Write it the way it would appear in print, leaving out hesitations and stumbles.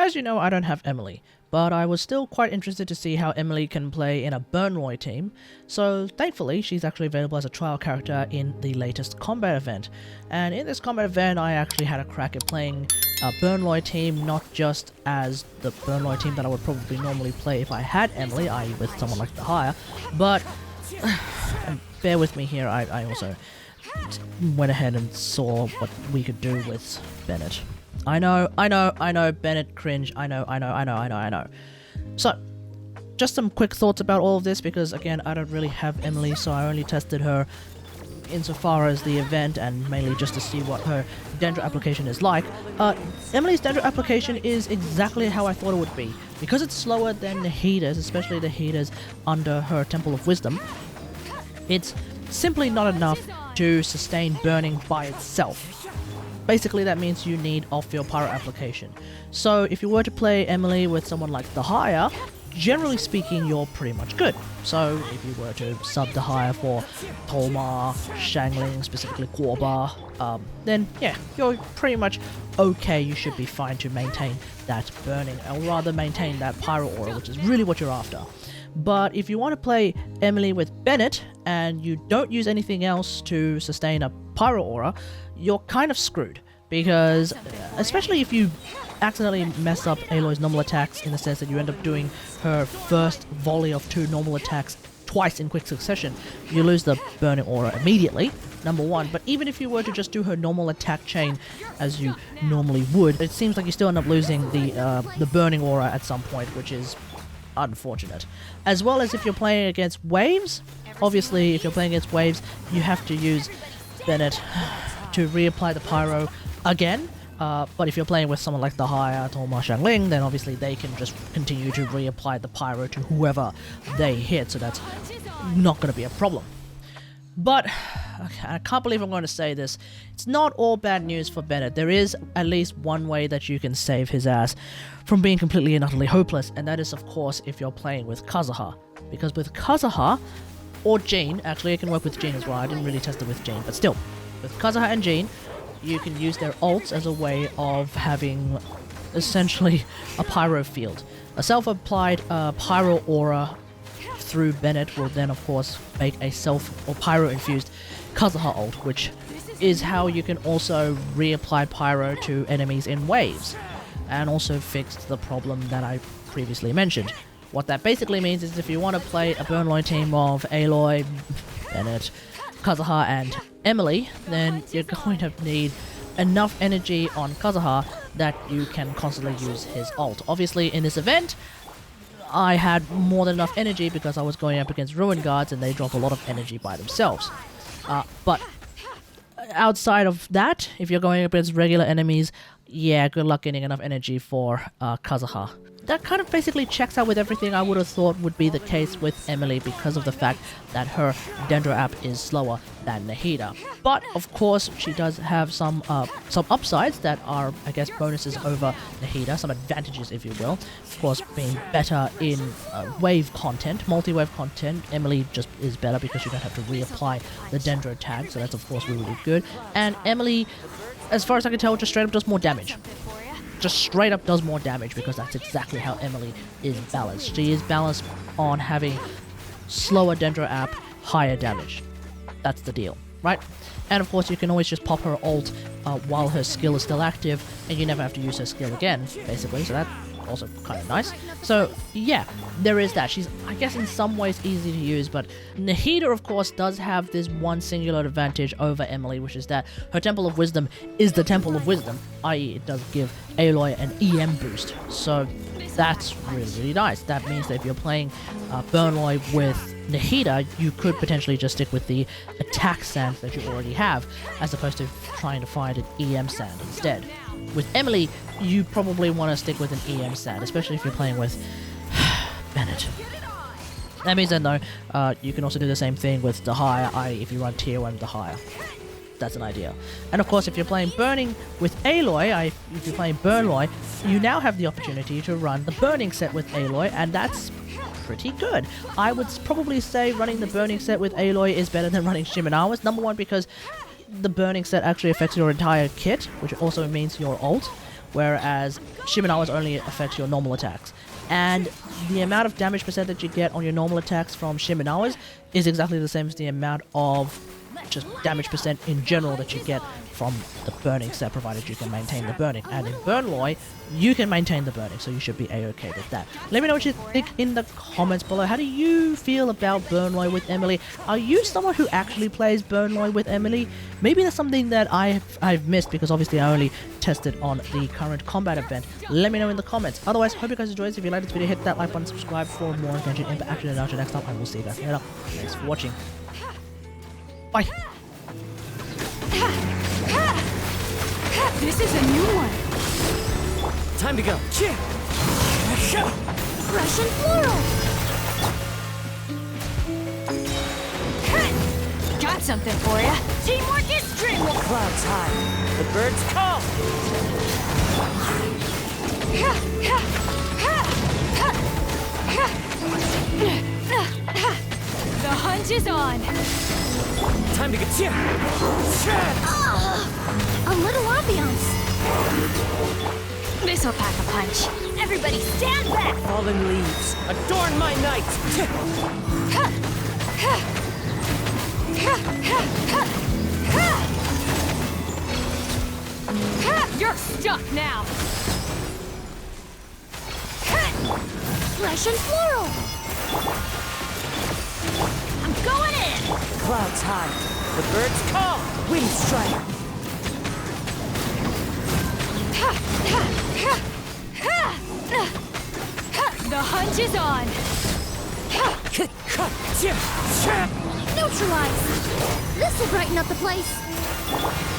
as you know, I don't have Emilie, but I was still quite interested to see how Emilie can play in a Burnloy team, so thankfully she's actually available as a trial character in the latest combat event. And in this combat event I actually had a crack at playing a Burnloy team, not just as the Burnloy team that I would probably normally play if I had Emilie, i.e. with someone like Nahida, but bear with me here, I also went ahead and saw what we could do with Bennett. I know, Bennett cringe, I know. So, just some quick thoughts about all of this, because again, I don't really have Emilie, so I only tested her insofar as the event, and mainly just to see what her Dendro application is like. Emilie's Dendro application is exactly how I thought it would be. Because it's slower than Nahida's, especially Nahida's under her Temple of Wisdom, it's simply not enough to sustain burning by itself. Basically, that means you need off-field pyro application. So if you were to play Emilie with someone like Nahida, generally speaking, you're pretty much good. So if you were to sub Nahida for Tolma, Shangling, specifically Guoba, then yeah, you're pretty much okay. You should be fine to maintain that burning, or rather maintain that pyro aura, which is really what you're after. But if you want to play Emilie with Bennett, and you don't use anything else to sustain a pyro aura, you're kind of screwed, because especially if you accidentally mess up Aloy's normal attacks, in the sense that you end up doing her first volley of 2 normal attacks twice in quick succession, you lose the burning aura immediately, number one. But even if you were to just do her normal attack chain as you normally would, it seems like you still end up losing the burning aura at some point, which is unfortunate. As well as if you're playing against waves, obviously if you're playing against waves, you have to use Bennett to reapply the pyro again. But if you're playing with someone like Nahida, Tolma, Shangling, then obviously they can just continue to reapply the pyro to whoever they hit, so that's not going to be a problem. But okay, I can't believe I'm going to say this. It's not all bad news for Bennett. There is at least one way that you can save his ass from being completely and utterly hopeless, and that is, of course, if you're playing with Kazuha. Because with Kazuha, or Jean, actually it can work with Jean as well, I didn't really test it with Jean, but still, with Kazuha and Jean, you can use their ults as a way of having essentially a pyro field. A self-applied pyro aura through Bennett will then of course make a self or pyro infused Kazuha ult, which is how you can also reapply pyro to enemies in waves, and also fixed the problem that I previously mentioned. What that basically means is if you want to play a Burnloy team of Aloy, Bennett, Kazuha and Emilie, then you're going to need enough energy on Kazuha that you can constantly use his ult. Obviously in this event, I had more than enough energy because I was going up against Ruin Guards and they drop a lot of energy by themselves. But outside of that, if you're going up against regular enemies, yeah, good luck getting enough energy for Kazuha. That kind of basically checks out with everything I would have thought would be the case with Emilie, because of the fact that her Dendro app is slower than Nahida. But of course, she does have some upsides that are, I guess, bonuses over Nahida, some advantages, if you will. Of course, being better in wave content, multi-wave content, Emilie just is better because you don't have to reapply the Dendro tag, so that's of course really, really good. And Emilie, as far as I can tell, just straight up does more damage. Just straight up does more damage, because that's exactly how Emilie is balanced. She is balanced on having slower Dendro app, higher damage. That's the deal, right? And of course you can always just pop her ult while her skill is still active, and you never have to use her skill again, basically, so that's also kind of nice. So yeah, there is that. She's, I guess, in some ways easy to use, but Nahida of course does have this one singular advantage over Emilie, which is that her Temple of Wisdom is the Temple of Wisdom, i.e. it does give Aloy an EM boost, so that's really, really nice. That means that if you're playing Burnloy with Nahida, you could potentially just stick with the attack sand that you already have, as opposed to trying to find an EM sand instead. With Emilie, you probably want to stick with an EM sand, especially if you're playing with Bennett. That means that though, you can also do the same thing with Nahida, i.e. if you run tier 1 Nahida. That's an idea. And of course, if you're playing Burning with Aloy, if you're playing Burnloy, you now have the opportunity to run the Burning set with Aloy, and that's pretty good. I would probably say running the Burning set with Aloy is better than running Shimenawa's. Number one, because the Burning set actually affects your entire kit, which also means your ult, whereas Shimenawa's only affects your normal attacks. And the amount of damage percent that you get on your normal attacks from Shimenawa's is exactly the same as the amount of just damage percent in general that you get from the burning set, provided you can maintain the burning. And in Burnloy, you can maintain the burning, so you should be a-okay with that. Let me know what you think in the comments below. How do you feel about Burnloy with Emilie? Are you someone who actually plays Burnloy with Emilie? Maybe that's something that I've missed, because obviously I only tested on the current combat event. Let me know in the comments. Otherwise, hope you guys enjoyed this. If you liked this video, hit that like button, subscribe for more Genshin Impact action, and until next time, I will see you guys later. Thanks for watching. Bye. This is a new one. Time to go. Russian floral. Got something for ya. Teamwork is dreamwork. Clouds high. The birds call. The hunt is on. Time to get you. A little ambiance. This'll pack a punch. Everybody stand back. Fallen leaves. Adorn my night. You're stuck now. Fresh and floral. I'm going in. Clouds high. The birds call. Wind strike. The hunt is on. Neutralize. This'll brighten up the place.